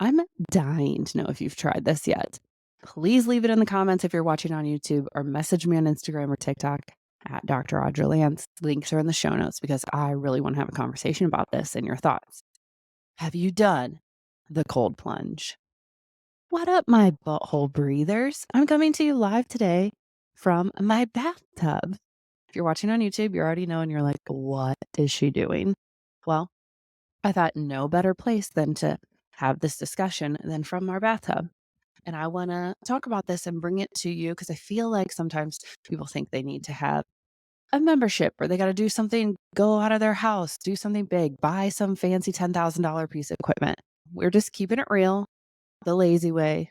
I'm dying to know if you've tried this yet. Please leave it in the comments if you're watching on YouTube or message me on Instagram or TikTok at Dr. Audra Lance. Links are in the show notes because I really want to have a conversation about this and your thoughts. Have you done the cold plunge? What up, my butthole breathers? I'm coming to you live today from my bathtub. If you're watching on YouTube, you already know and you're like, what is she doing? Well, I thought no better place than to have this discussion than from our bathtub. And I want to talk about this and bring it to you because I feel like sometimes people think they need to have a membership or they got to do something, go out of their house, do something big, buy some fancy $10,000 piece of equipment. We're just keeping it real, the lazy way.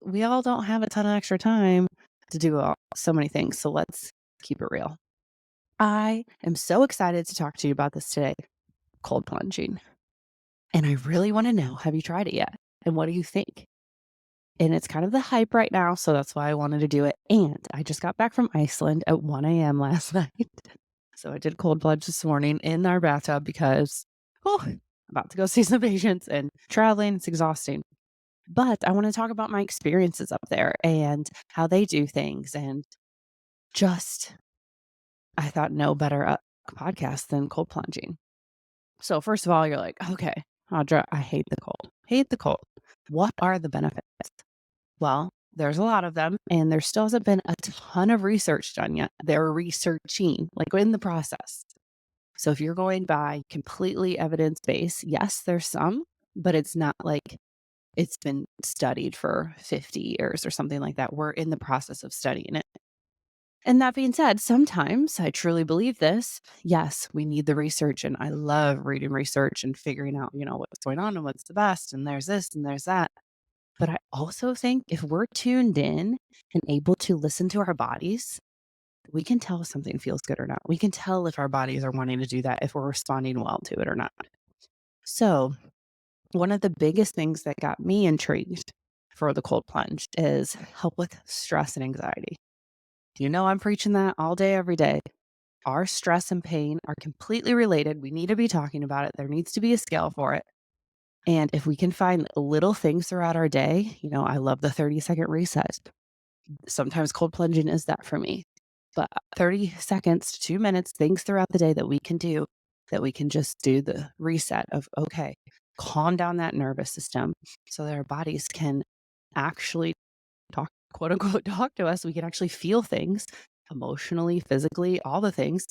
We all don't have a ton of extra time to do so many things. So let's keep it real. I am so excited to talk to you about this today, cold plunging. And I really want to know, have you tried it yet? And what do you think? And it's kind of the hype right now, so that's why I wanted to do it. And I just got back from Iceland at 1 a.m. last night. So I did cold plunge this morning in our bathtub because, I'm about to go see some patients and traveling. It's exhausting. But I want to talk about my experiences up there and how they do things. And just, I thought no better podcast than cold plunging. So first of all, you're like, okay, Audra, I hate the cold. Hate the cold. What are the benefits? Well, there's a lot of them, and there still hasn't been a ton of research done yet. They're researching, like in the process. So if you're going by completely evidence-based, yes, there's some, but it's not like it's been studied for 50 years or something like that. We're in the process of studying it. And that being said, sometimes I truly believe this. Yes, we need the research, and I love reading research and figuring out, what's going on and what's the best, and there's this and there's that. But I also think if we're tuned in and able to listen to our bodies, we can tell if something feels good or not. We can tell if our bodies are wanting to do that, if we're responding well to it or not. So, one of the biggest things that got me intrigued for the cold plunge is help with stress and anxiety. I'm preaching that all day, every day. Our stress and pain are completely related. We need to be talking about it. There needs to be a scale for it. And if we can find little things throughout our day, I love the 30-second reset. Sometimes cold plunging is that for me. But 30 seconds to 2 minutes, things throughout the day that we can do, that we can just do the reset of, okay, calm down that nervous system so that our bodies can actually talk, quote unquote, talk to us. We can actually feel things emotionally, physically, all the things,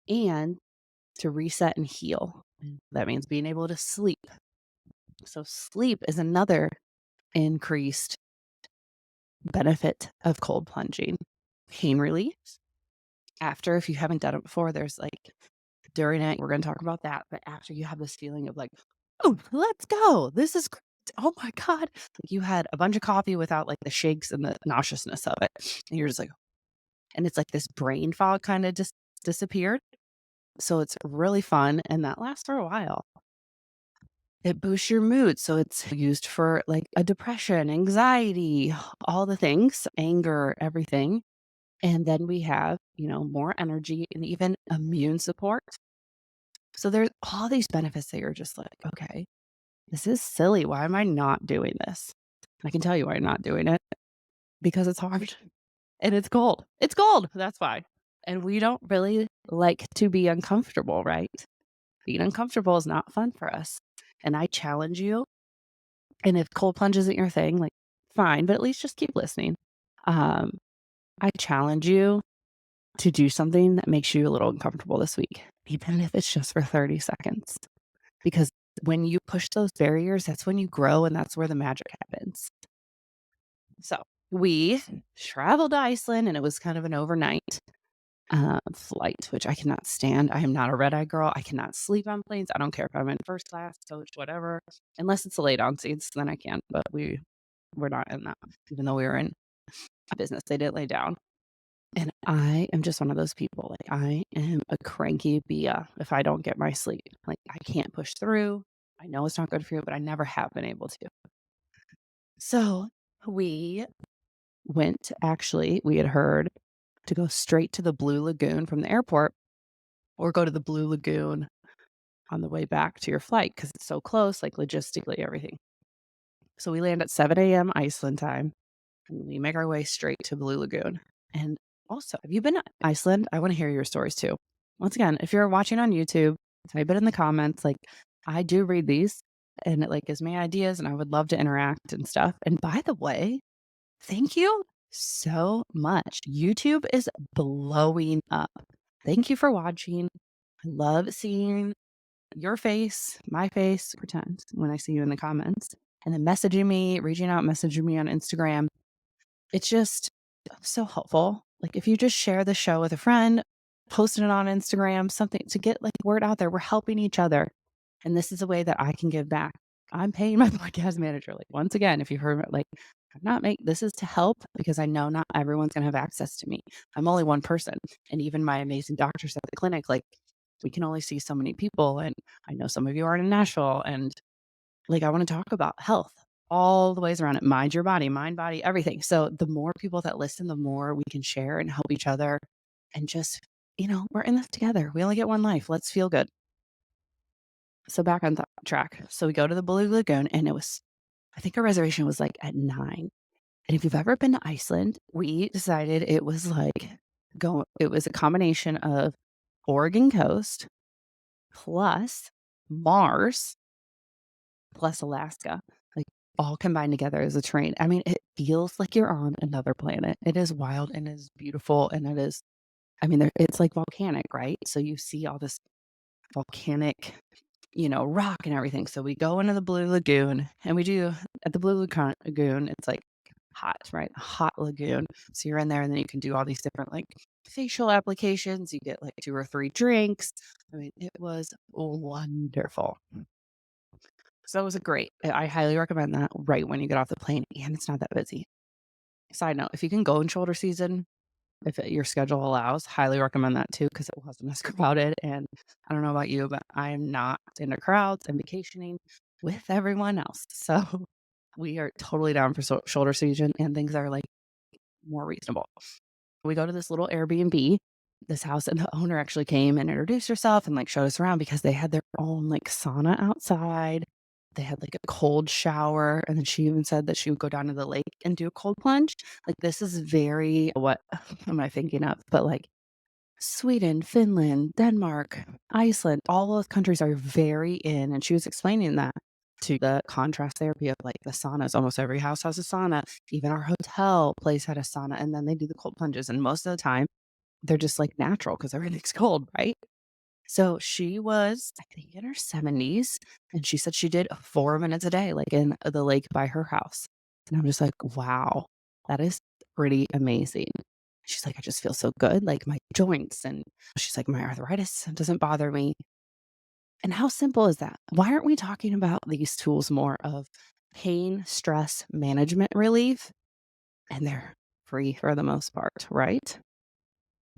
and to reset and heal. That means being able to sleep. So, sleep is another increased benefit of cold plunging. Pain relief. After, if you haven't done it before, there's like during it, we're going to talk about that. But after you have this feeling of like, oh, let's go. This is great. Oh my God. Like you had a bunch of coffee without like the shakes and the nauseousness of it. And you're just like, and it's like this brain fog kind of just disappeared. So it's really fun. And that lasts for a while. It boosts your mood. So it's used for like a depression, anxiety, all the things, anger, everything. And then we have, more energy and even immune support. So there's all these benefits that you're just like, okay, this is silly. Why am I not doing this? I can tell you why I'm not doing it because it's hard and it's cold. It's cold. That's why. And we don't really like to be uncomfortable, right? Being uncomfortable is not fun for us. And I challenge you. And if cold plunge isn't your thing, like fine, but at least just keep listening. Um, I challenge you to do something that makes you a little uncomfortable this week, even if it's just for 30 seconds. Because when you push those barriers, that's when you grow and that's where the magic happens. So we traveled to Iceland and it was kind of an overnight flight, which I cannot stand. I am not a red eye girl. I cannot sleep on planes. I don't care if I'm in first class, coach, whatever, unless it's a lay down seats, then I can. But we're not in that, even though we were in a business. They didn't lay down. And I am just one of those people. Like I am a cranky Bia if I don't get my sleep. Like I can't push through. I know it's not good for you, but I never have been able to. So we we had heard to go straight to the Blue Lagoon from the airport or go to the Blue Lagoon on the way back to your flight because it's so close, like logistically, everything. So we land at 7 a.m. Iceland time, and we make our way straight to Blue Lagoon. And also, have you been to Iceland? I want to hear your stories too. Once again, if you're watching on YouTube, type it in the comments. Like, I do read these, and it like gives me ideas, and I would love to interact and stuff. And by the way, thank you so much. YouTube is blowing up. Thank you for watching. I love seeing your face, my face, pretend when I see you in the comments, and then messaging me, reaching out, messaging me on Instagram. It's just so helpful. Like if you just share the show with a friend, posting it on Instagram, something to get like word out there. We're helping each other. And this is a way that I can give back. I'm paying my podcast manager. Like once again, if you heard like I'm not make this is to help because I know not everyone's gonna have access to me. I'm only one person. And even my amazing doctors at the clinic, like we can only see so many people. And I know some of you are in Nashville and like, I wanna talk about health all the ways around it. Mind your body, mind, body, everything. So the more people that listen, the more we can share and help each other and just, we're in this together. We only get one life. Let's feel good. So back on the track. So we go to the Blue Lagoon and I think our reservation was like at 9. And if you've ever been to Iceland, we decided it was like it was a combination of Oregon coast plus Mars plus Alaska, like, all combined together as a train. I mean, it feels like you're on another planet. It is wild and it is beautiful, and it is I mean, it's, like, volcanic, right? So you see all this volcanic, rock and everything. So we go into the Blue Lagoon, and we do at the Lagoon, it's, like, hot, right? A hot lagoon. So you're in there, and then you can do all these different, like, facial applications. You get, like, 2 or 3 drinks. I mean, it was wonderful. So it was a great I highly recommend that right when you get off the plane, and it's not that busy. Side note, if you can go in shoulder season, if your schedule allows, highly recommend that too because it wasn't as crowded, and I don't know about you, but I am not into crowds and vacationing with everyone else. So we are totally down for shoulder season, and things are, like, more reasonable. We go to this little Airbnb, this house, and the owner actually came and introduced herself and like showed us around because they had their own like sauna outside. They had like a cold shower. And then she even said that she would go down to the lake and do a cold plunge. Like, this is very, what am I thinking of? But like Sweden, Finland, Denmark, Iceland, all those countries are very in. And she was explaining that to the contrast therapy of like the saunas. Almost every house has a sauna. Even our hotel place had a sauna. And then they do the cold plunges. And most of the time, they're just like natural because everything's cold, right? So she was, I think, in her 70s. And she said she did 4 minutes a day, like in the lake by her house. And I'm just like, wow, that is pretty amazing. She's like, I just feel so good, like my joints. And she's like, my arthritis doesn't bother me. And how simple is that? Why aren't we talking about these tools more of pain, stress management relief? And they're free for the most part, right?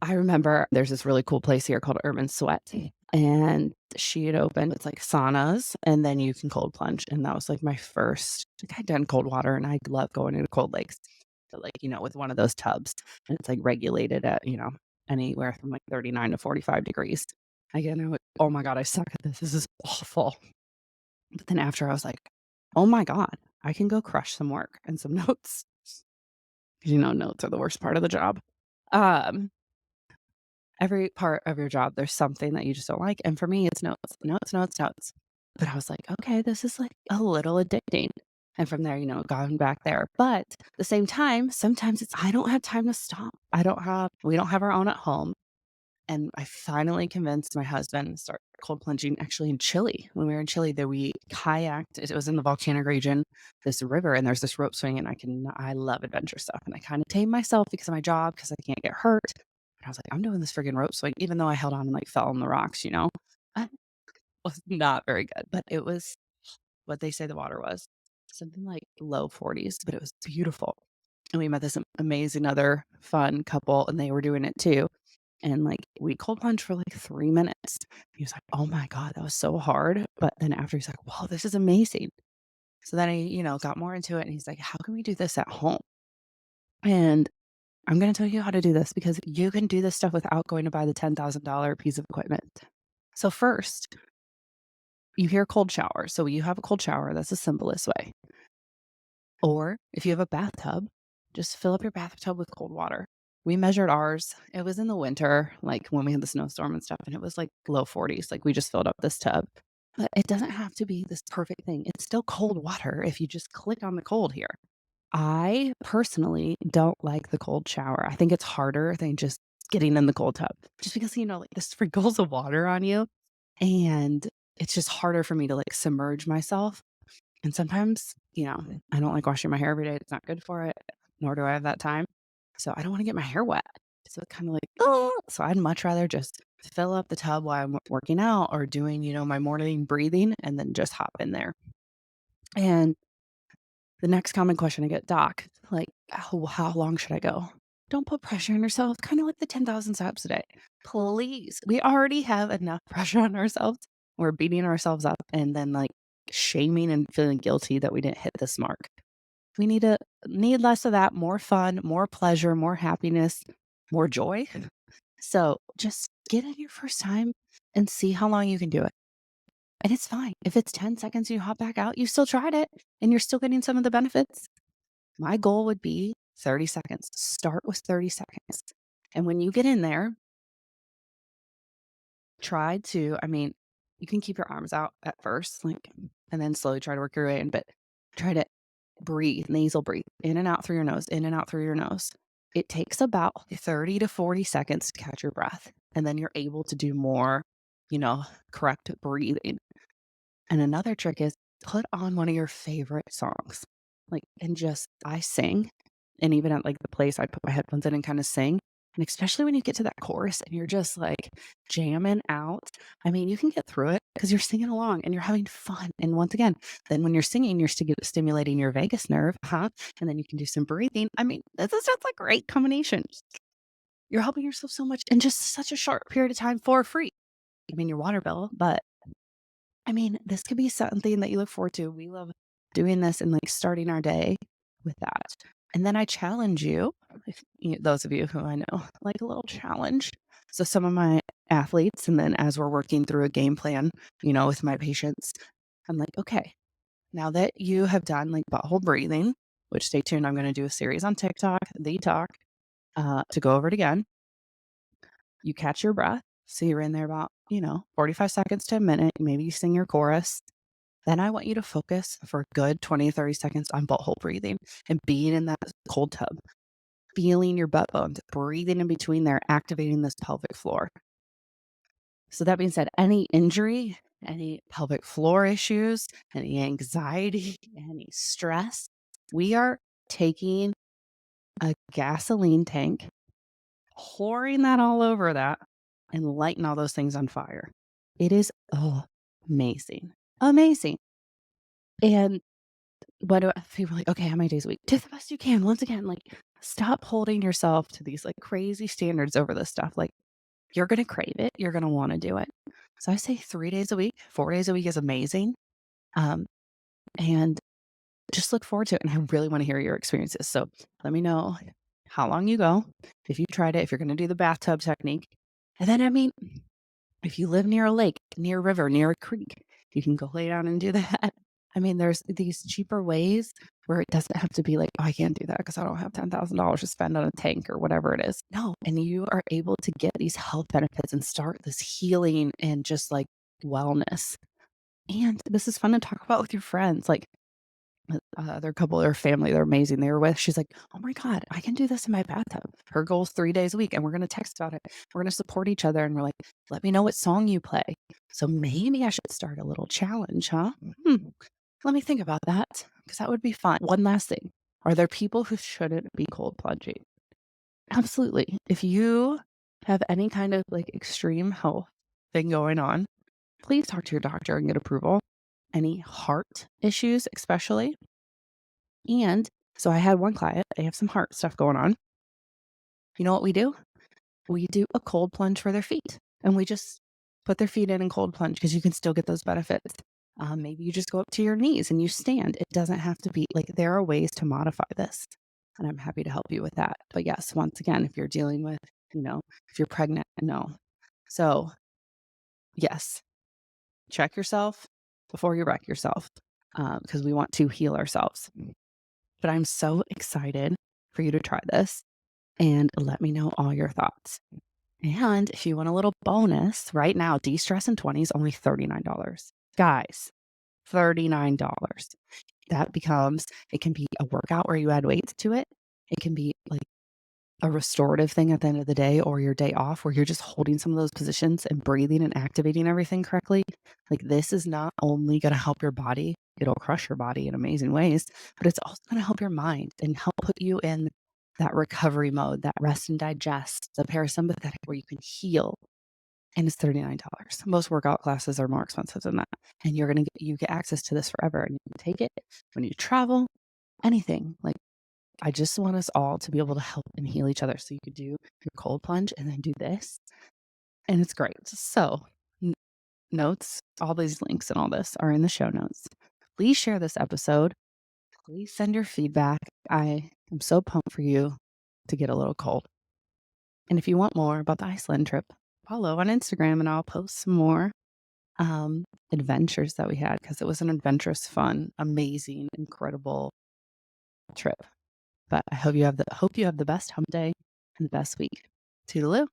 I remember there's this really cool place here called Urban Sweat, and she had opened it's like saunas, and then you can cold plunge, and that was, like, my first like, I'd done cold water, and I love going into cold lakes, but, like, with one of those tubs, and it's, like, regulated at, anywhere from, like, 39 to 45 degrees. Again, I went, "Oh my god, I suck at this. This is awful." But then after, I was like, "Oh my god, I can go crush some work and some notes." 'Cause, notes are the worst part of the job. Um Every part of your job, there's something that you just don't like, and for me, it's notes, notes, notes, notes. But I was like, "Okay, this is, like, a little addicting." And from there, gone back there. But at the same time, sometimes it's I don't have time to stop. We don't have our own at home, and I finally convinced my husband to start cold plunging actually in Chile. When we were in Chile, that we kayaked it was in the volcanic region, this river, and there's this rope swing, and I love adventure stuff, and I kinda tamed myself because of my job because I can't get hurt. And I was like, "I'm doing this friggin' rope swing," even though I held on and, like, fell on the rocks, I was not very good, but it was what they say the water was. Something like low 40s, but it was beautiful. And we met this amazing other fun couple, and they were doing it too. And, like, we cold plunged for, like, 3 minutes. He was like, "Oh my god, that was so hard." But then after he's like, "Wow, this is amazing." So then he, got more into it, and he's like, "How can we do this at home?" And I'm gonna tell you how to do this because you can do this stuff without going to buy the $10,000 piece of equipment. So first, you hear cold shower. So you have a cold shower. That's the simplest way. Or if you have a bathtub, just fill up your bathtub with cold water. We measured ours. It was in the winter, like when we had the snowstorm and stuff, and it was like low 40s. Like we just filled up this tub. But it doesn't have to be this perfect thing. It's still cold water if you just click on the cold here. I personally don't like the cold shower. I think it's harder than just getting in the cold tub. Just because, like the sprinkles of water on you. And it's just harder for me to like submerge myself. And sometimes, I don't like washing my hair every day. It's not good for it, nor do I have that time. So I don't want to get my hair wet. So it's kind of like, oh, so I'd much rather just fill up the tub while I'm working out or doing, my morning breathing and then just hop in there. And the next common question I get, doc, like, how long should I go? Don't put pressure on yourself. Kind of like the 10,000 steps a day. Please. We already have enough pressure on ourselves. We're beating ourselves up and then like shaming and feeling guilty that we didn't hit this mark. We need less of that, more fun, more pleasure, more happiness, more joy. So just get in your first time and see how long you can do it. And it's fine. If it's 10 seconds, you hop back out, you still tried it and you're still getting some of the benefits. My goal would be 30 seconds. Start with 30 seconds. And when you get in there, you can keep your arms out at first, like, and then slowly try to work your way in, but try to breathe, nasal breathe, in and out through your nose, in and out through your nose. It takes about 30 to 40 seconds to catch your breath. And then you're able to do more, correct breathing. And another trick is put on one of your favorite songs. Like, and just I sing. And even at like the place I put my headphones in and kind of sing. And especially when you get to that chorus and you're just like jamming out. I mean, you can get through it because you're singing along and you're having fun. And once again, then when you're singing, you're stimulating your vagus nerve, huh? And then you can do some breathing. I mean, this is just a great combination. You're helping yourself so much in just such a short period of time for free. I mean, your water bill, but this could be something that you look forward to. We love doing this and like starting our day with that. And then I challenge you, those of you who I know, like a little challenge. So some of my athletes, and then as we're working through a game plan, with my patients, I'm like, okay, now that you have done like butthole breathing, which stay tuned, I'm going to do a series on TikTok, the talk, to go over it again. You catch your breath. So you're in there about, 45 seconds to a minute. Maybe you sing your chorus. Then I want you to focus for a good 20, 30 seconds on butthole breathing and being in that cold tub, feeling your butt bones, breathing in between there, activating this pelvic floor. So that being said, any injury, any pelvic floor issues, any anxiety, any stress, we are taking a gasoline tank, pouring that all over that, and lighting all those things on fire. It is amazing. Amazing. And what do people are like, okay, how many days a week? Do the best you can. Once again, like stop holding yourself to these like crazy standards over this stuff. Like you're gonna crave it. You're gonna want to do it. So I say 3 days a week, 4 days a week is amazing. Um, and just look forward to it. And I really want to hear your experiences. So let me know how long you go, if you tried it, if you're gonna do the bathtub technique. And then if you live near a lake, near a river, near a creek, you can go lay down and do that. There's these cheaper ways where it doesn't have to be like, oh, I can't do that because I don't have $10,000 to spend on a tank or whatever it is. No. And you are able to get these health benefits and start this healing and just like wellness. And this is fun to talk about with your friends. Like, other couple, their family, they're amazing. They were with, she's like, oh my God, I can do this in my bathtub. Her goal's 3 days a week. And we're going to text about it. We're going to support each other. And we're like, let me know what song you play. So maybe I should start a little challenge, huh? Let me think about that because that would be fun. One last thing. Are there people who shouldn't be cold plunging? Absolutely. If you have any kind of like extreme health thing going on, please talk to your doctor and get approval. Any heart issues, especially. And so I had one client, they have some heart stuff going on. You know what we do? We do a cold plunge for their feet and we just put their feet in and cold plunge because you can still get those benefits. Maybe you just go up to your knees and you stand. It doesn't have to be like there are ways to modify this. And I'm happy to help you with that. But yes, once again, if you're dealing with, if you're pregnant, no. So yes, check yourself before you wreck yourself because we want to heal ourselves. But I'm so excited for you to try this and let me know all your thoughts. And if you want a little bonus, right now, De-Stress in 20 is only $39. Guys, $39. That becomes, it can be a workout where you add weights to it. It can be like a restorative thing at the end of the day or your day off where you're just holding some of those positions and breathing and activating everything correctly. Like this is not only going to help your body, it'll crush your body in amazing ways, but it's also going to help your mind and help put you in that recovery mode, that rest and digest, the parasympathetic where you can heal. And it's $39. Most workout classes are more expensive than that. And you get access to this forever and you can take it when you travel, anything. Like I just want us all to be able to help and heal each other. So you could do your cold plunge and then do this. And it's great. So, notes, all these links and all this are in the show notes. Please share this episode. Please send your feedback. I am so pumped for you to get a little cold. And if you want more about the Iceland trip, follow on Instagram and I'll post some more adventures that we had because it was an adventurous, fun, amazing, incredible trip. But I hope you have the best hump day and the best week. Toodaloo.